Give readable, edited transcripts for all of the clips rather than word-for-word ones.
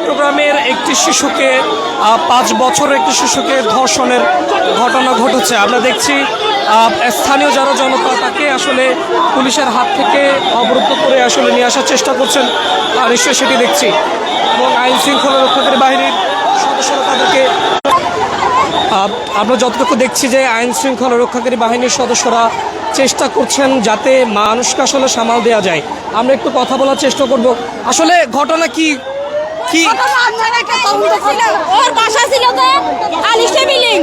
চট্টগ্রামের একটি শিশুকে 5 বছরের একটি শিশুকে ধর্ষণের ঘটনা ঘটেছে। আমরা দেখছি স্থানীয় যারা জনতা তাকে আসলে পুলিশের হাত থেকে অবরুদ্ধ করে আসলে নিয়ে আসার চেষ্টা করছেন, নিশ্চয়ই সেটি দেখছি। এবং আইন শৃঙ্খলা রক্ষাকারী বাহিনীর সদস্যরা তাদেরকে, আমরা যতটুকু দেখছি যে আইন শৃঙ্খলা রক্ষাকারী বাহিনীর সদস্যরা চেষ্টা করছেন যাতে মানুষকে আসলে সামাল দেওয়া যায়। আমরা একটু কথা বলার চেষ্টা করব। আসলে ঘটনা কি কি ওর বাসা ছিল তো আলিশে বিল্ডিং,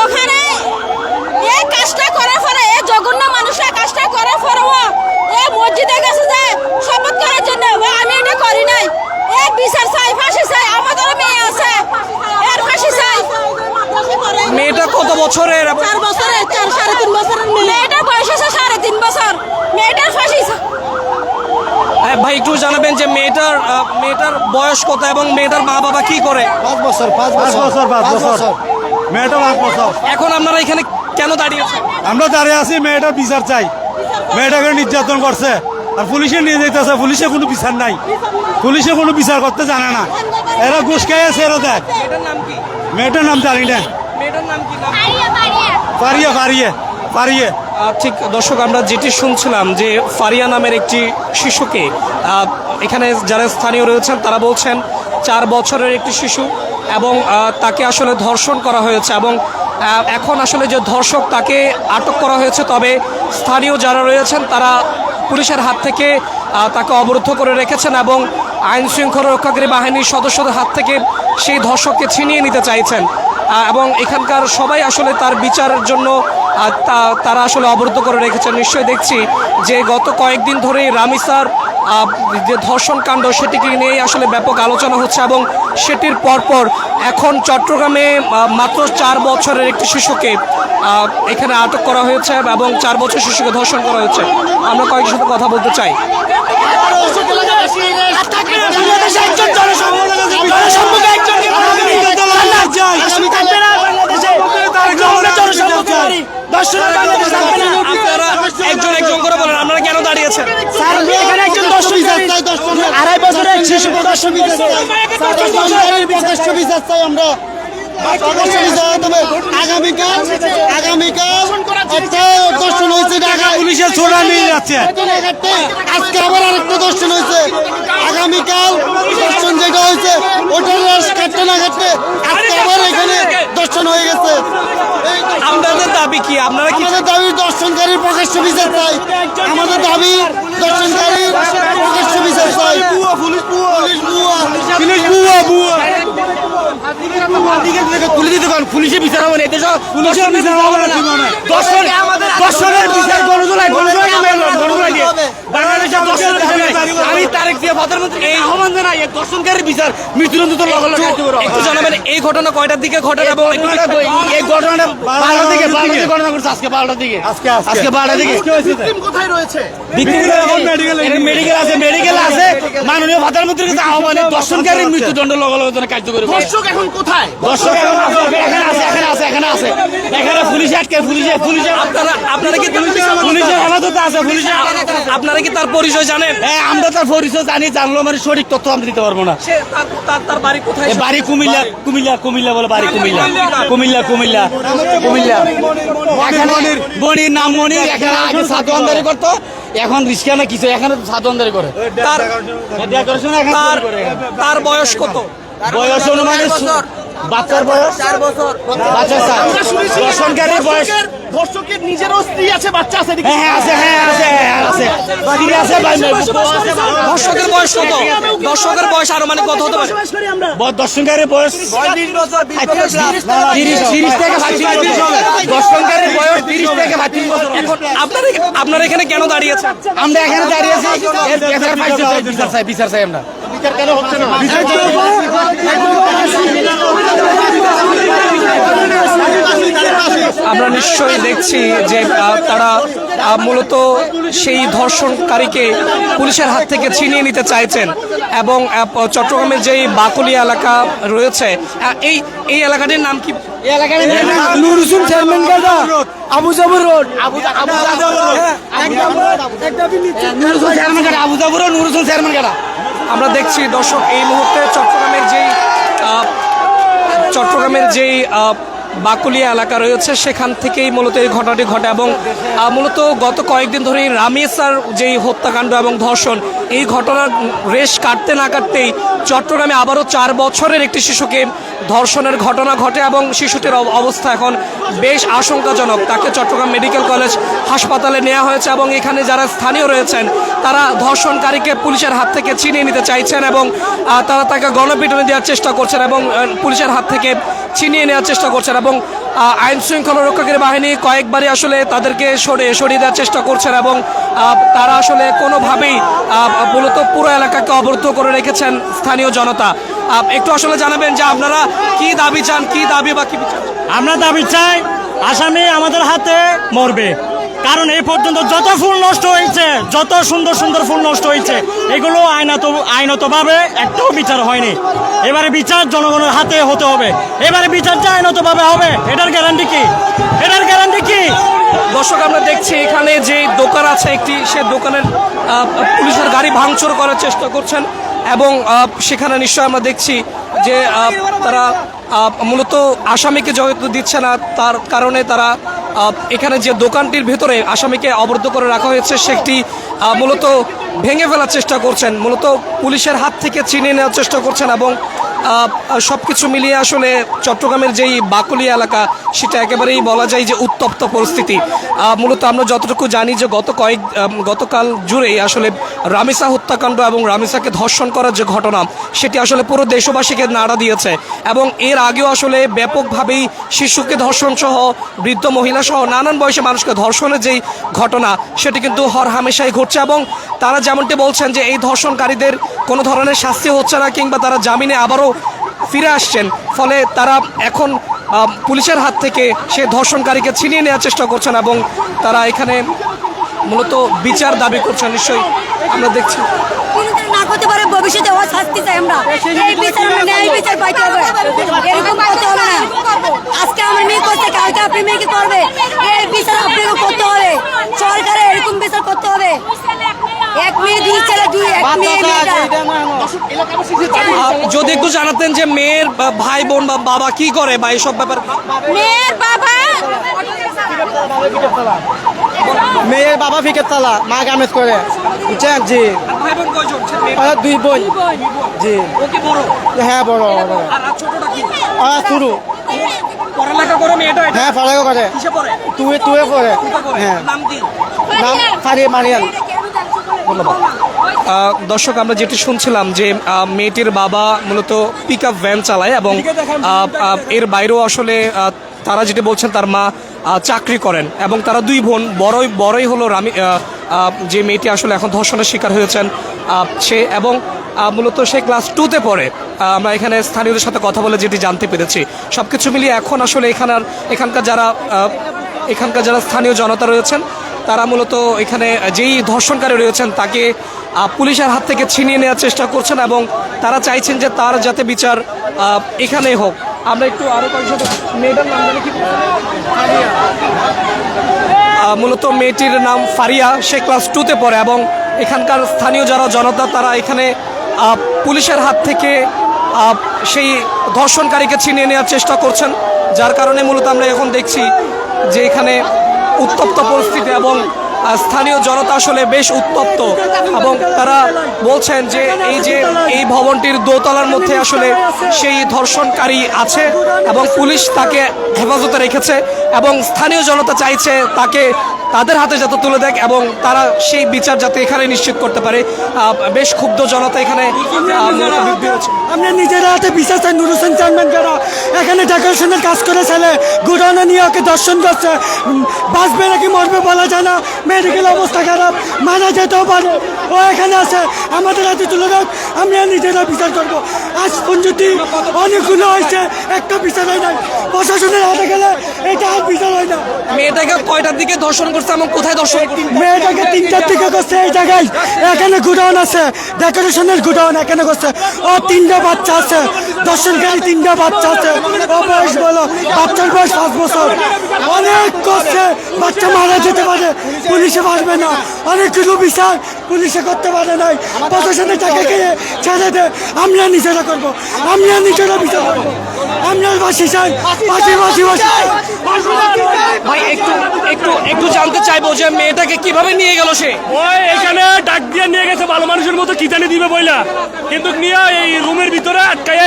ওখানে এই কাজটা করার পরে এই জঘন্য মানুষরা কাজটা করার পরে ও এই মসজিদে গেছে যে শপথ করার জন্য, আমি এটা করি নাই। এই বিচার চাই, ফাঁসি চাই, আমাদের মেয়ে আছে, এর ফাঁসি চাই। মেয়েটা কত বছরের? 4 বছরের, 4-3.5 বছরের মেয়েটার বয়স আছে 3.5 বছর। মেয়েটার ফাঁসি চাই। ভাই একটু জানাবেন যে মেয়েটার বয়স কত এবং মেয়েটার মা বাবা কি করে? 5 বছর। মেয়েটা 5 বছর। এখন আপনারা এখানে কেন দাঁড়িয়েছেন? আমরা দাঁড়িয়ে আছি, মেয়েটার বিচার চাই। মেয়েটাকে নির্যাতন করছে আর পুলিশে নিয়ে যেতেছে, পুলিশে কোনো বিচার নাই, পুলিশে কোনো বিচার করতে জানে না। এরা ঘুষ খেয়ে ছেড়ে দেয়। মেয়েটার নাম কি? মেয়েটার নাম জানি না। মেয়েটার নাম কি? পারিয়ে। ঠিক দর্শক, আমরা যেটি শুনছিলাম যে ফারিয়া নামের একটি শিশুকে এখানে যারা স্থানীয় রয়েছেন তারা বলছেন 4 বছরের একটি শিশু এবং তাকে আসলে ধর্ষণ করা হয়েছে এবং এখন আসলে যে ধর্ষক তাকে আটক করা হয়েছে, তবে স্থানীয় যারা রয়েছেন তারা পুলিশের হাত থেকে তাকে অবরুদ্ধ করে রেখেছেন এবং আইন শৃঙ্খলা রক্ষাকারী বাহিনীর সদস্যদের হাত থেকে সেই ধর্ষককে ছিনিয়ে নিতে চাইছেন এবং এখানকার সবাই আসলে তার বিচারের জন্য তারা আসলে অবরুদ্ধ করে রেখেছেন। নিশ্চয়ই দেখছি যে গত কয়েকদিন ধরেই রামিসার যে ধর্ষণ কাণ্ড সেটিকে নিয়েই আসলে ব্যাপক আলোচনা হচ্ছে এবং সেটির পরপর এখন চট্টগ্রামে মাত্র 4 বছরের একটি শিশুকে এখানে আটক করা হয়েছে এবং 4 বছর শিশুকে ধর্ষণ করা হয়েছে। আমরা কয়েকজনের সাথে কথা বলতে চাই। আপনারা একজন করে বলেন আপনারা কেন দাঁড়িয়েছেন? আড়াই বছরের শিশু বিচার চাই আমরা। আগামীকাল একটা দর্শন হয়েছে, ঢাকা পুলিশের ছোড়া নিয়ে যাচ্ছে। আজকে আবার আরেকটা দর্শন হয়েছে। আগামীকাল দর্শন যেটা হয়েছে ওটার কাটতে না কাটতে আজকে আবার এখানে দর্শন হয়ে গেছে। আপনাদের দাবি কি? আপনারা কি? আমাদের দাবি দর্শনকারীর প্রকাশ্য বিচার চাই। আমাদের দাবি দর্শনকারীর প্রকাশ্য বিচার চাই। পুলিশের বিচার হবে না, পুলিশের বিচার হবে না। দর্শনের বিচার আমি তারেক জিয়া প্রধানমন্ত্রী এই আহ্বান জানাই, দর্শনকারীর বিচার মৃত্যুদণ্ড একটু জানাবেন এই ঘটনা কয়টার দিকে ঘটে এবং এই ঘটনাটা 12টার দিকে ঘটনা ঘটছে। আজকে 12টার দিকে কোথায় রয়েছে? মেডিকেল আছে। মাননীয় প্রধানমন্ত্রীর কাছে আহ্বানে দর্শনকারীর মৃত্যুদণ্ড লগালগ কার্যকরী। দর্শক এখন কোথায়? দর্শক এখানে আছে। এখানে পুলিশ আটকে, আপনারা কি পুলিশের হেফাজতে আছে। আপনারা কি তার পরিচয় জানেন? হ্যাঁ, আমরা তার পরিচয় জানি, জানলেও মানে সঠিক তথ্য আমরা দিতে পারবো না। তার বাড়ি কোথায়? বাড়ি কুমিল্লা বলে বাড়ি কুমিল্লা। বনির নাম মনির। এখানে আগে সাধু আন্দারি করতো, এখন রিস্কা না কিছু, এখানে সাধু আন্দারি করে। তার বয়স কত? বয়স অনুমানিক বাচ্চার বয়স 4 বছর। দর্শনকারীর বয়স, দর্শকের নিজেরও স্ত্রী আছে, বাচ্চা আছে। আছে। ধর্ষকের বয়স কত? দর্শকের বয়স আরো মানে কত হতে পারে? দর্শনকারীর বয়স 20 বছর। 30 থেকে 35 হবে। দর্শনকারীর বয়স 30 থেকে 35 বছর। আপনারা এখানে কেন দাঁড়িয়েছেন? আমরা এখানে দাঁড়িয়েছি বিচার চাই আমরা। বিচার কেন হচ্ছে না? আমরা নিশ্চয়ই দেখছি যে তারা মূলত সেই ধর্ষণকারীকে পুলিশের হাত থেকে ছিনিয়ে নিতে চাইছেন এবং চট্টগ্রামের যেই বাকুলিয়া এলাকা রয়েছে, এই এলাকাটির নাম কি? নুরুসুল চেয়ারম্যান গাড়া, আবু জাবর রোড, নুরুসুল চেয়ারম্যান গাড়া। আমরা দেখছি দর্শক এই মুহূর্তে চট্টগ্রামের যে চট্টগ্রামের যেই বাকুলিয়া এলাকা রয়েছে সেখান থেকেই মূলত এই ঘটনাটি ঘটে এবং মূলত গত কয়েকদিন ধরেই রামেসার যেই হত্যাকাণ্ড এবং ধর্ষণ এই ঘটনার রেশ কাটতে না কাটতেই চট্টগ্রামে আবারও 4 বছরের একটি শিশুকে ধর্ষণের ঘটনা ঘটে এবং শিশুটির অবস্থা এখন বেশ আশঙ্কাজনক। তাকে চট্টগ্রাম মেডিকেল কলেজ হাসপাতালে নেওয়া হয়েছে এবং এখানে যারা স্থানীয় রয়েছেন তারা ধর্ষণকারীকে পুলিশের হাত থেকে ছিনিয়ে নিতে চাইছেন এবং তারা তাকে গণপিটুনি দেওয়ার চেষ্টা করছেন এবং পুলিশের হাত থেকে ছিনিয়ে নেওয়ার চেষ্টা করছেন এবং আইন শৃঙ্খলা রক্ষাকারী বাহিনী কয়েকবারই আসলে তাদেরকে সরিয়ে দেওয়ার চেষ্টা করছেন এবং তারা আসলে কোনোভাবেই মূলত পুরো এলাকাকে অবরুদ্ধ করে রেখেছেন স্থানীয় জনতা। একটু আসলে জানাবেন যে আপনারা কি দাবি চান, কি দাবি বা কি বিচার? আমরা দাবি চাই আসামি আমাদের হাতে মরবে, কারণ এই পর্যন্ত যত ফুল নষ্ট হয়েছে, যত সুন্দর সুন্দর ফুল নষ্ট হয়েছে, এগুলো আইনতভাবে একটাও বিচার হয়নি। এবারে বিচার জনগণের হাতে হতে হবে, এবারে বিচারটা আইনতভাবে হবে। এটার গ্যারান্টি কি? এটার গ্যারান্টি কি? দর্শক আমরা দেখছি এখানে যে দোকান আছে একটি, সে দোকানের পুলিশের গাড়ি ভাঙচুর করার চেষ্টা করছেন এবং সেখানে নিশ্চয় আমরা দেখছি যে তারা মূলত আসামিকে যেহেতু দিচ্ছে না তার কারণে তারা এখানে যে দোকানটির ভেতরে আসামিকে অবরুদ্ধ করে রাখা হয়েছে সেটি মূলত ভেঙে ফেলার চেষ্টা করছেন, মূলত পুলিশের হাত থেকে ছিনিয়ে নেওয়ার চেষ্টা করছেন এবং সব কিছু মিলিয়ে আসলে চট্টগ্রামের যেই বাকুলিয়া এলাকা সেটা একেবারেই বলা যায় যে উত্তপ্ত পরিস্থিতি। মূলত আমরা যতটুকু জানি যে গতকাল জুড়েই আসলে রামেসা হত্যাকাণ্ড এবং রামেসাকে ধর্ষণ করার যে ঘটনা সেটি আসলে পুরো দেশবাসীকে নাড়া দিয়েছে এবং এর আগেও আসলে ব্যাপকভাবেই শিশুকে ধর্ষণ সহ বৃদ্ধ মহিলা সহ নানান বয়সে মানুষকে ধর্ষণের যেই ঘটনা সেটি কিন্তু হরহামেশাই ঘটছে এবং তারা যেমনটি বলছেন যে এই ধর্ষণকারীদের কোনো ধরনের শাস্তি হচ্ছে না কিংবা তারা জামিনে আবারও ফিরে আসছেন, ফলে তারা এখন পুলিশের হাত থেকে সেই ধর্ষণকারীকে ছিনিয়ে নেওয়ার চেষ্টা করছেন এবং তারা এখানে মূলত বিচার দাবি করছেন। নিশ্চয়ই আমরা দেখছি না করতে পারে ভবিষ্যতে ও শাস্তি চাই আমরা, এই বিচার আমরা ন্যায় বিচার পাইতে হবে, এরকম করতে হবে না। আজকে আমার মেয়ে করতে, কালকে আপনি মেয়েকে করবে, এই বিচার আপনাকে করতে হবে, সরকারে এরকম বিচার করতে হবে। এক মেয়ে দুই ছেলে দুই, এক মেয়ে যদি একটু জানাতেন যে মেয়ের ভাই বোন বা বাবা কি করে বা এইসব ব্যাপার। মেয়ের বাবা মেয়ের বাবা ফিকের তালা, মা গামেজ করে, বুঝছেন? জি। ভাই বোন কয়জন? 2 বোন। জি। ও কি বড়? হ্যাঁ বড়। আর ছোটটা কি? শুরু। পড়ালেখা করে মেয়েটা? হ্যাঁ পড়ালেখা করে। কিসে পড়ে? তুয়ে পড়ে। হ্যাঁ। নাম কি? নাম মারিয়ান। দর্শক আমরা যেটি শুনছিলাম যে মেয়েটির বাবা মূলত পিক আপ ভ্যান চালায় এবং এর বাইরেও আসলে তারা যেটা বলছেন তার মা চাকরি করেন এবং তারা 2 বোন। বড়ই হলো যে মেয়েটি আসলে এখন ধর্ষণের শিকার হয়েছেন সে এবং মূলত সে ক্লাস 2-তে পড়ে। আমরা এখানে স্থানীয়দের সাথে কথা বলে যেটি জানতে পেরেছি, সব কিছু মিলিয়ে এখন আসলে এখানকার যারা স্থানীয় জনতা রয়েছেন তারা মূলত এখানে যেই ধর্ষণকারী রয়েছেন তাকে পুলিশের হাত থেকে ছিনিয়ে নেওয়ার চেষ্টা করছেন এবং তারা চাইছেন যে তার যাতে বিচার এখানেই হোক। আমরা একটু আরো কয়েকজন মেয়েটার নাম জানি কি? মূলত মেয়েটির নাম ফারিয়া, সে ক্লাস 2-তে পড়ে এবং এখানকার স্থানীয় যারা জনতা তারা এখানে পুলিশের হাত থেকে সেই ধর্ষণকারীকে ছিনিয়ে নেওয়ার চেষ্টা করছেন, যার কারণে মূলত আমরা এখন দেখছি যে এখানে উত্তপ্ত পরিস্থিতি এবং স্থানীয় জনতা আসলে বেশ উত্তপ্ত এবং তারা বলছেন যে এই ভবনটির দোতলার মধ্যে আসলে সেই ধর্ষণকারী আছে এবং পুলিশ তাকে হেফাজতে রেখেছে এবং স্থানীয় জনতা চাইছে তাকে তাদের হাতে যাতে তুলে দেয় এবং তারা সেই বিচার যাতে এখানে নিশ্চিত করতে পারে। বেশ ক্ষুব্ধ জনতা এখানে। আমরা নিজের হাতে বিচার চাই। নুর হোসেন চেয়ারম্যান যারা এখানে ডেকোরেশনের কাজ করে ছেলে গুডাউনে নিয়ে ওকে দর্শন করছে, বাঁচবে নাকি মরবে বলা যায় না, মেডিকেল অবস্থা খারাপ, মারা যেতেও পারে, ও এখানে আছে, আমাদের হাতে তুলে দেখ, আমরা নিজেরা বিচার করবো। আজ পর্যন্ত অনেকগুলো হয়েছে, একটা বিচার হয় নাই, প্রশাসনের হাতে গেলে এটা আর বিচার হয় না। মেয়েটাকে কয়টার দিকে ধর্ষণ করছে এবং কোথায় ধর্ষণ? মেয়েটাকে 3টার দিকে করছে এই জায়গায়, এখানে গুডাউন আছে, ডেকোরেশনের গুডাউন এখানে করছে, ও 3টা বাচ্চা আছে, ধর্ষণকারী 3টা বাচ্চা আছে, ও বয়স বলো, বাচ্চার বয়স 5 বছর। অনেক কষ্টে বাচ্চা মারা যেতে পারে, পুলিশে পারবে না, অনেকগুলো বিচার পুলিশে করতে পারে নাই, প্রশাসনের টাকা খেয়ে ছেড়ে দে। আমরা নিজেরা করবো, আমরা নিজেরা বিচার করবো, আমরা বাসি চাই, বাসি বাসি বাসি। ভাই একটু একটু একটু জানতে চাইবো যে মেয়েটাকে কিভাবে নিয়ে গেল সে? ওই এখানে ডাক দিয়ে নিয়ে গেছে ভালো মানুষের মতো কি জানি দিবে বইলা, কিন্তু নিয়ে এই রুমের ভিতরে আটকাইয়া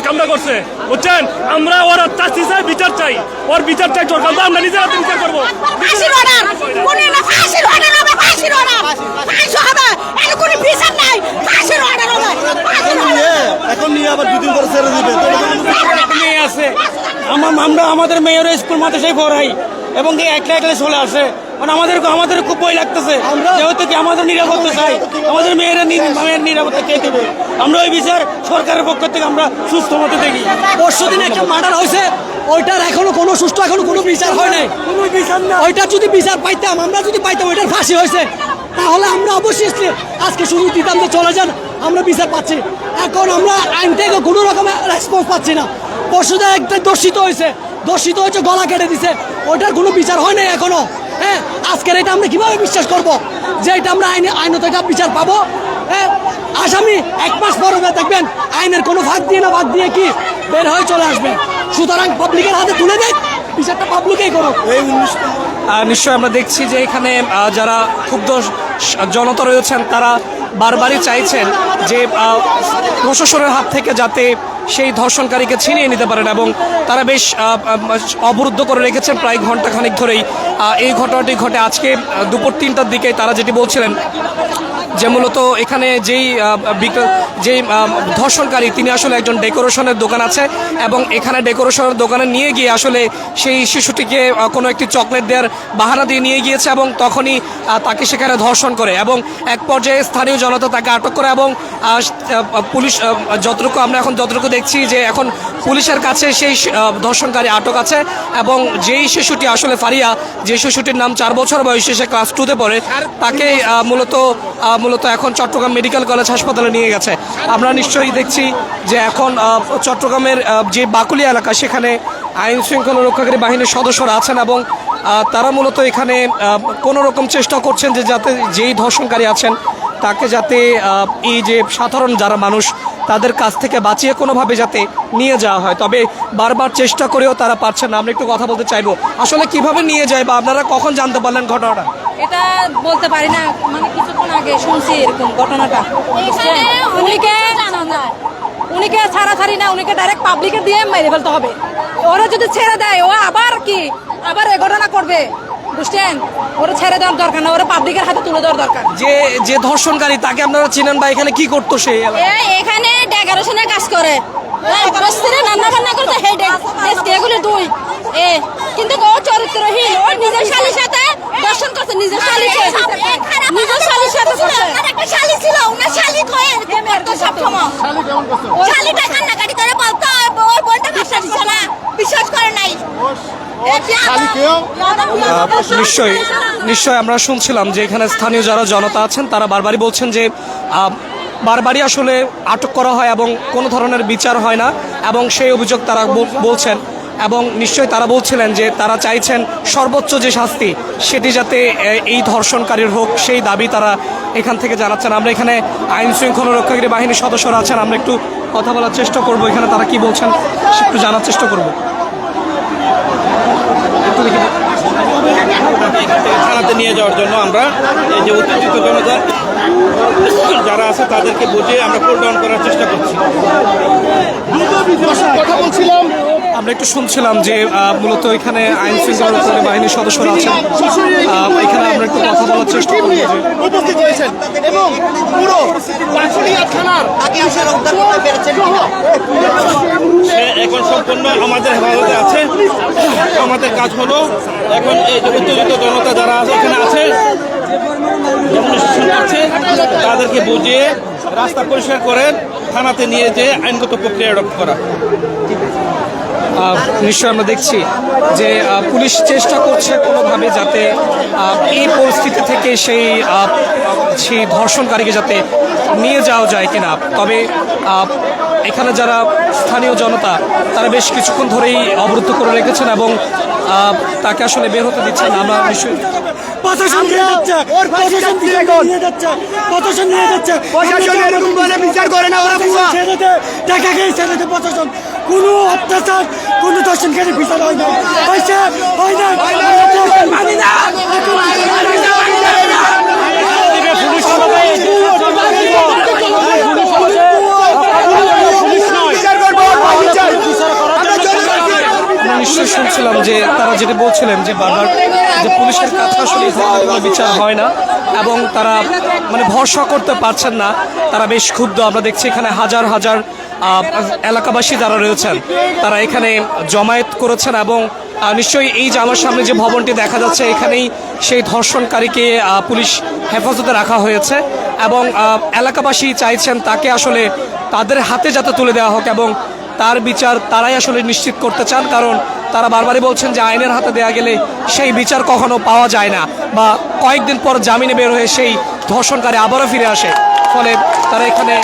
কামটা করছে, বুঝছেন? আমরা ওর চাচ্ছি চাই, বিচার চাই, ওর বিচার চাই সরকার, আমরা নিজের হাতে বিচার করবো। ফাঁসির অর্ডার, কোনো না ফাঁসির অর্ডার হবে, ফাঁসির অর্ডার, ফাঁসি হবে, এর কোনো বিচার নাই, ফাঁসির অর্ডার হবে, ফাঁসির অর্ডার। এখন নিয়ে আবার 2 দিন পরে ছেড়ে দিবে। মেয়ে আছে, আমরা আমাদের মেয়ের স্কুল মাদ্রাসায় পড়াই এবং একলা একলা চলে আসে, মানে আমাদের খুব ভয় লাগতেছে, যেহেতু কি আমাদের নিরাপত্তা চাই, আমাদের মেয়ের নিরাপত্তা কে দেবে? আমরা ওই বিচার সরকারের পক্ষ থেকে আমরা সুস্থ মতো দেখি। পরশুদিন একটা মার্ডার হয়েছে, ওইটার এখনো কোনো সুস্থ এখনো কোনো বিচার হয় নাই, কোনো বিচার না। ওইটার যদি বিচার পাইতাম, আমরা যদি পাইতাম ওইটার ফাঁসি হয়েছে, তাহলে আমরা অবশ্যই আজকে শুরু দিতাম যে চলে যান, আমরা বিচার পাচ্ছি। এখন আমরা আইন থেকে কোনো রকমের রেসপন্স পাচ্ছি না। পরশুদিন একটা দর্শিত হয়েছে, গলা কেটে দিছে, ওইটার কোনো বিচার হয় নাই এখনো। হ্যাঁ, আজকের এটা আমরা কিভাবে বিশ্বাস করব যে এটা আমরা আইনত একটা বিচার পাবো? হ্যাঁ, আসামি 1 মাস পর দেখবেন আইনের কোনো ভাগ দিয়ে কি বের হয়ে চলে আসবে। সুতরাং পাবলিকের হাতে তুলে দেয়, বিচারটা পাবলিকই করুক। নিশ্চয়ই আমরা দেখছি যে এখানে যারা ক্ষুব্ধ জনতা রয়েছেন তারা বারবারই চাইছেন যে প্রশাসনের হাত থেকে যাতে সেই ধর্ষণকারীকে ছিনিয়ে নিতে পারেন, এবং তারা বেশ অবরুদ্ধ করে রেখেছেন প্রায় ঘন্টাখানিক ধরেই। এই ঘটনাটি ঘটে আজকে দুপুর 3টার দিকে। তারা যেটি বলছিলেন যে মূলত এখানে যেই ধর্ষণকারী তিনি আসলে একজন ডেকোরেশনের দোকান আছে, এবং এখানে ডেকোরেশনের দোকানে নিয়ে গিয়ে আসলে সেই শিশুটিকে কোনো একটি চকলেট দেওয়ার বাহানা দিয়ে নিয়ে গিয়েছে, এবং তখনই তাকে সেখানে ধর্ষণ করে, এবং এক পর্যায়ে স্থানীয় জনতা তাকে আটক করে, এবং পুলিশ যতটুকু দেখছি যে এখন পুলিশের কাছে সেই ধর্ষণকারী আটক আছে, এবং যেই শিশুটি আসলে ফারিয়া, যে শিশুটির নাম 4 বছর বয়সে, সে ক্লাস 2-তে পড়ে, তাকে মূলত এখন চট্টগ্রাম মেডিকেল কলেজ হাসপাতালে নিয়ে গেছে। আমরা নিশ্চয়ই দেখছি যে এখন চট্টগ্রামের যে বাকুলিয়া এলাকা, সেখানে আইন শৃঙ্খলা রক্ষাকারী বাহিনীর সদস্যরা আছেন, এবং তারা মূলত এখানে কোনো রকম চেষ্টা করছেন যে যাতে যেই ধর্ষণকারী আছেন তাকে যাতে এই যে সাধারণ যারা মানুষ তাদের কাছ থেকে বাঁচিয়ে কোনোভাবে যাতে নিয়ে যাওয়া হয়। তবে বারবার চেষ্টা করেও তারা পারছেন না। আমরা একটু কথা বলতে চাইবো, আসলে কিভাবে নিয়ে যায় বা আপনারা কখন জানতে পারলেন ঘটনাটা? এটা বলতে পারি না, মানে কিছুক্ষণ আগে শুনছি এরকম ঘটনাটা। উনিকে ছাড়াছাড়ি না, উনিকে ডাইরেক্ট পাবলিকে দিয়ে মেরে ফেলতে হবে। ওরা যদি ছেড়ে দেয়, ও আবার এ ঘটনা করবে, বুঝছেন? ওরা ছেড়ে দেওয়ার দরকার না, ওরা পাবলিকের হাতে তুলে দেওয়ার দরকার। যে ধর্ষণকারী তাকে আপনারা চিনেন বা এখানে কি করতো সে? এখানে ডেকোরেশনের কাজ করে, রান্না বান্না করতে, এগুলো 2 কিন্তু ও চরিত্রহীন, ও নিজের শালীর সাথে দর্শন করছে, নিজের শালীর সাথে করছে। একটা শালী ছিল, ওনার শালী কয়ে করতো সব সময়। শালীটা কান্নাকাটি করে বলতো ওর বোনটা বিশ্বাস দিছে না, বিশ্বাস করে নাই। নিশ্চয়ই আমরা শুনছিলাম যে এখানে স্থানীয় যারা জনতা আছেন তারা বারবারই বলছেন যে বারবারই আসলে আটক করা হয় এবং কোনো ধরনের বিচার হয় না, এবং সেই অভিযোগ তারা বলছেন, এবং নিশ্চয়ই তারা বলছিলেন যে তারা চাইছেন সর্বোচ্চ যে শাস্তি সেটি যাতে এই ধর্ষণকারীর হোক, সেই দাবি তারা এখান থেকে জানাচ্ছেন। আমরা এখানে আইন শৃঙ্খলা রক্ষাকারী বাহিনীর সদস্যরা আছেন, আমরা একটু কথা বলার চেষ্টা করব, এখানে তারা কি বলছেন একটু জানার চেষ্টা করব। থানাতে নিয়ে যাওয়ার জন্য আমরা এই যে উত্তেজিত জনতা যারা আছে তাদেরকে বুঝিয়ে আমরা কোল ডাউন করার চেষ্টা করছি। কথা বলছিলাম, আমরা একটু শুনছিলাম যে মূলত এখানে আইন শৃঙ্খলা রক্ষাকারী বাহিনীর সদস্যরা আছেন, এখানে আমরা একটু কথা বলার চেষ্টা করব। উপস্থিত হয়েছেন এবং পুরো বাঁকুড়িয়া থানার সে এখন সম্পূর্ণ আমাদের হেফাজতে আছে। আমাদের কাজ হলো এখন এই যে উত্তেজিত জনতা যারা এখানে আছে তাদেরকে বুঝিয়ে রাস্তা পরিষ্কার করে থানাতে নিয়ে যেয়ে আইনগত প্রক্রিয়া অ্যাডপ্ট করা। নিশ্চয়ই আমরা দেখছি যে পুলিশ চেষ্টা করছে কোনোভাবে যাতে এই পরিস্থিতি থেকে সেই ধর্ষণকারীকে যাতে নিয়ে যাওয়া যায় কিনা। তবে এখানে যারা স্থানীয় জনতা তারা বেশ কিছুক্ষণ ধরেই অবরুদ্ধ করে রেখেছেন এবং তাকে আসলে বের হতে দিচ্ছেন না। আমরা নিশ্চয়ই প্রশাসন নিয়ে যাচ্ছে, প্রশাসন নিয়ে যাচ্ছে, প্রশাসন নিয়ে যাচ্ছে। প্রশাসন এরকম ভাবে বিচার করে না, ওরা ভুয়া। ছেড়ে দে, টাকা খেয়ে ছেড়ে দে প্রশাসন। কোনো অত্যাচার, কোনো দর্শনকারী বিচার হয় না, হয়েছে, হয় না, মানি না। আমরা নিশ্চয়ই শুনছিলাম যে তারা যেটা বলছিলেন যে বারবার যে পুলিশের কাছে আসলে এই ধরনের কোনো বিচার হয় না এবং তারা মানে ভরসা করতে পারছেন না, তারা বেশ ক্ষুব্ধ। আমরা দেখছি এখানে হাজার হাজার এলাকাবাসী যারা রয়েছেন তারা এখানে জমায়েত করেছেন এবং নিশ্চয়ই এই যে আমার সামনে যে ভবনটি দেখা যাচ্ছে এখানেই সেই ধর্ষণকারীকে পুলিশ হেফাজতে রাখা হয়েছে এবং এলাকাবাসী চাইছেন তাকে আসলে তাদের হাতে যাতে তুলে দেওয়া হোক এবং তার বিচার তারাই আসলে নিশ্চিত করতে চান, কারণ তারা বারবারই বলছেন যে আইনের হাতে দেওয়া গেলে সেই বিচার কখনো পাওয়া যায় না বা কয়েকদিন পর জামিনে বের হয়ে সেই ধর্ষণকারী আবারও ফিরে আসে। ফলে তারা এখানে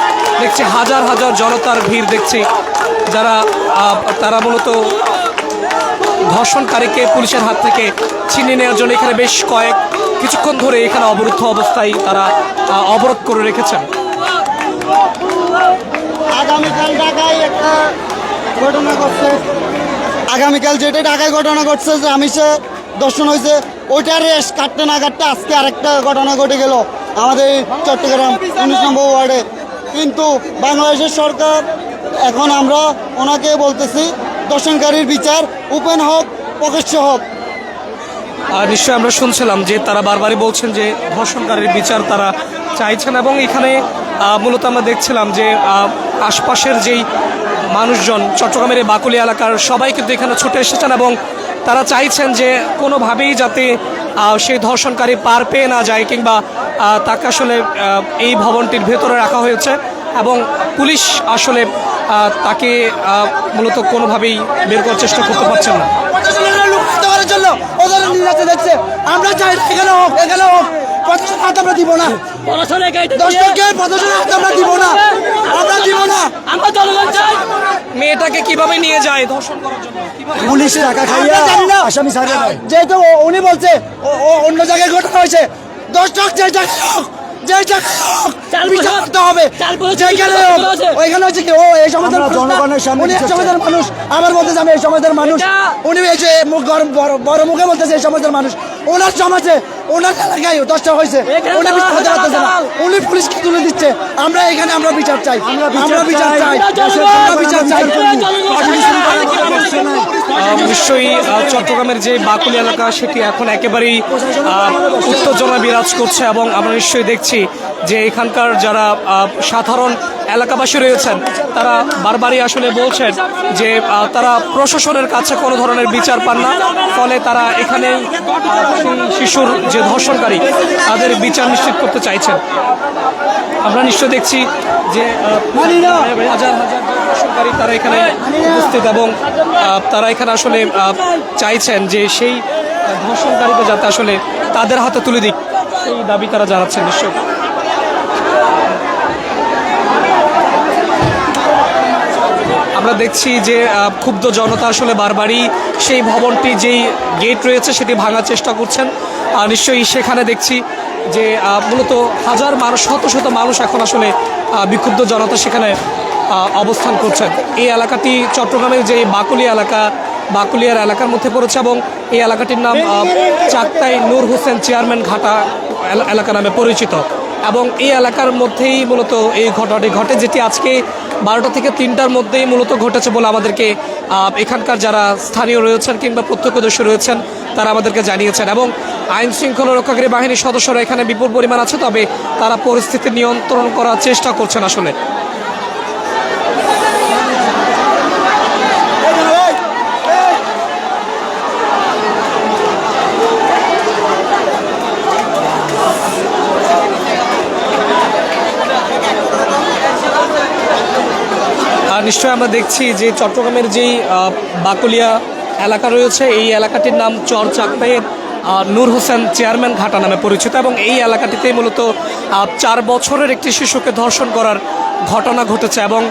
দেখছি হাজার হাজার জনতার ভিড় দেখছি, যারা তারা মূলত ধর্ষণকারীকে পুলিশের হাত থেকে ছিনিয়ে নেওয়ার জন্য এখানে বেশ কিছুক্ষণ ধরে এখানে অবরুদ্ধ অবস্থায় তারা অবরোধ করে রেখেছেন। আগামীকাল ঢাকায় একটা ঘটনা ঘটছে, আগামীকাল যেটা ঢাকায় ঘটনা ঘটছে যে আমিষে দর্শন হয়েছে, ওইটার রেশ কাটতে না কাটতে আজকে আরেকটা ঘটনা ঘটে গেল আমাদের চট্টগ্রাম 19 নম্বর ওয়ার্ডে। কিন্তু বাংলাদেশের সরকার এখন আমরা ওনাকে বলতেছি দর্শনকারীর বিচার ওপেন হোক, প্রকাশ্য হোক। নিশ্চয়ই আমরা শুনছিলাম যে তারা বারবারই বলছেন যে ধর্ষণকারীর বিচার তারা চাইছেন এবং এখানে মূলত আমরা দেখছিলাম যে আশপাশের যেই মানুষজন চট্টগ্রামের এই বাকুলিয়া এলাকার সবাই কিন্তু এখানে ছুটে এসেছেন এবং তারা চাইছেন যে কোনোভাবেই যাতে সেই ধর্ষণকারী পার পেয়ে না যায় কিংবা তাকে আসলে এই ভবনটির ভেতরে রাখা হয়েছে এবং পুলিশ আসলে তাকে মূলত কোনোভাবেই বের করার চেষ্টা করতে পারছেন না। জন্য ওদের নিরাতে দেখছে, আমরা চাই এখানে হোক, এখানে হোক, প্রশাসন হাত আমরা দিব না, দর্শকের প্রশাসনের হাত আমরা দিব না, আমরা দিব না। আমরা জনগণ চাই। মেয়েটাকে কিভাবে নিয়ে যায় ধর্ষণ করার জন্য? পুলিশ টাকা খাইয়া জানি না, আসামি ছাড়ে না। যেহেতু উনি বলছে ও অন্য জায়গায় ঘটনা হয়েছে, দর্শক যে জায়গায় হোক, যে জায়গায় হোক বিচার করতে হবে, যেখানে হোক। ওইখানে হচ্ছে কি ও এই সমাজের জনগণের সামনে, উনি এই সমাজের মানুষ, আবার বলতেছে আমি এই সমাজের মানুষ। উনি এই যে বড় মুখে বলতেছে এই সমাজের মানুষ, ওনার সমাজে ওনার এলাকায় 10টা হয়েছে, উনি বিচার করতে পারতেছে না, উনি পুলিশকে তুলে দিচ্ছে। আমরা এখানে আমরা বিচার চাই, আমরা বিচার চাই, আমরা বিচার চাই। নিশ্চয়ই চট্টগ্রামের যে বাকুলি এলাকা সেটি এখন একেবারেই উত্তেজনা বিরাজ করছে এবং আমরা নিশ্চয়ই দেখছি যে এখানকার যারা সাধারণ এলাকাবাসী রয়েছেন তারা বারবারই আসলে বলছেন যে তারা প্রশাসনের কাছে কোনো ধরনের বিচার পান না, ফলে তারা এখানে শিশুর যে ধর্ষণকারী তাদের বিচার নিশ্চিত করতে চাইছেন। আমরা নিশ্চয় দেখছি যে হাজার হাজার ধর্ষণকারী তারা এখানে উপস্থিত এবং তারা এখানে আসলে চাইছেন যে সেই ধর্ষণকারীকে যাতে আসলে তাদের হাতে তুলে দিক, সেই দাবি তারা জানাচ্ছেন। নিশ্চয় আমরা দেখছি যে ক্ষুব্ধ জনতা আসলে বারবারই সেই ভবনটি যেই গেট রয়েছে সেটি ভাঙার চেষ্টা করছেন। নিশ্চয়ই সেখানে দেখছি যে মূলত হাজার মানুষ, শত শত মানুষ এখন আসলে বিক্ষুব্ধ জনতা সেখানে অবস্থান করছেন। এই এলাকাটি চট্টগ্রামের যে বাকুলিয়া এলাকা, বাকুলিয়ার এলাকার মধ্যে পড়েছে এবং এই এলাকাটির নাম চাকতাই নূর হোসেন চেয়ারম্যান ঘাটা এলাকা নামে পরিচিত এবং এই এলাকার মধ্যেই মূলত এই ঘটনাটি ঘটে, যেটি আজকে 12টা থেকে 3টার মধ্যেই মূলত ঘটেছে বলে আমাদেরকে এখানকার যারা স্থানীয় রয়েছেন কিংবা প্রত্যক্ষদর্শী রয়েছেন তারা আমাদেরকে জানিয়েছেন এবং আইন শৃঙ্খলা রক্ষাকারী বাহিনীর সদস্যরা এখানে বিপুল পরিমাণ আছে, তবে তারা পরিস্থিতি নিয়ন্ত্রণ করার চেষ্টা করছেন। আসলে নিশ্চয়ই আমরা দেখছি যে চট্টগ্রামের যেই বাকুলিয়া এলাকা রয়েছে এই এলাকাটির নাম চর চাকতাইয়ের নূর হোসেন চেয়ারম্যান ঘাটা নামে পরিচিত এবং এই এলাকাটিতে মূলত 4 বছরের একটি শিশুকে ধর্ষণ করার ঘটনা ঘটেছে এবং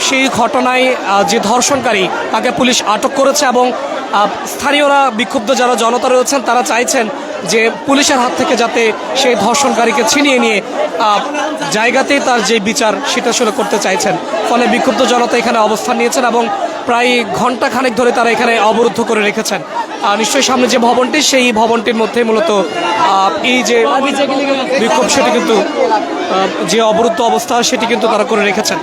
সেই ঘটনায় যে ধর্ষণকারী তাকে পুলিশ আটক করেছে এবং স্থানীয়রা বিক্ষুব্ধ যারা জনতা রয়েছেন তারা চাইছেন যে পুলিশের হাত থেকে যাতে সেই ধর্ষণকারীকে ছিনিয়ে নিয়ে জায়গাতেই তার যে বিচার সেটা আসলে করতে চাইছেন। ফলে বিক্ষুব্ধ জনতা এখানে অবস্থান নিয়েছেন এবং প্রায় ঘন্টা খানেক ধরে তারা এখানে অবরুদ্ধ করে রেখেছেন। নিশ্চয়ই সামনে যে ভবনটি সেই ভবনটির মধ্যে মূলত এই যে বিক্ষোভ সেটি কিন্তু যে অবরুদ্ধ অবস্থা সেটি কিন্তু তারা করে রেখেছেন।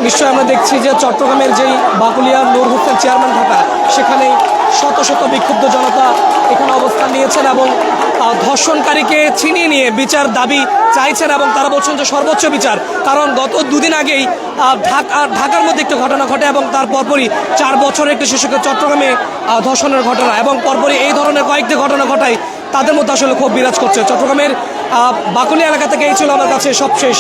নিশ্চয়ই আমরা দেখছি যে চট্টগ্রামের যেই বাকুলিয়া নূর হোসেন চেয়ারম্যান ঘাটা সেখানে শত শত বিক্ষুব্ধ জনতা এখানে অবস্থান নিয়েছেন এবং ধর্ষণকারীকে ছিনিয়ে নিয়ে বিচার দাবি চাইছেন এবং তারা বলছেন যে সর্বোচ্চ বিচার। কারণ গত দুদিন আগেই ঢাকার মধ্যে একটি ঘটনা ঘটে এবং তার পরপরই 4 বছরের একটি শিশুকে চট্টগ্রামে ধর্ষণের ঘটনা এবং পরপরই এই ধরনের কয়েকটি ঘটনা ঘটায় তাদের মধ্যে আসলে খুব বিরাজ করছে। চট্টগ্রামের বাকুলিয়া এলাকা থেকে এই ছিল আমার কাছে সবশেষ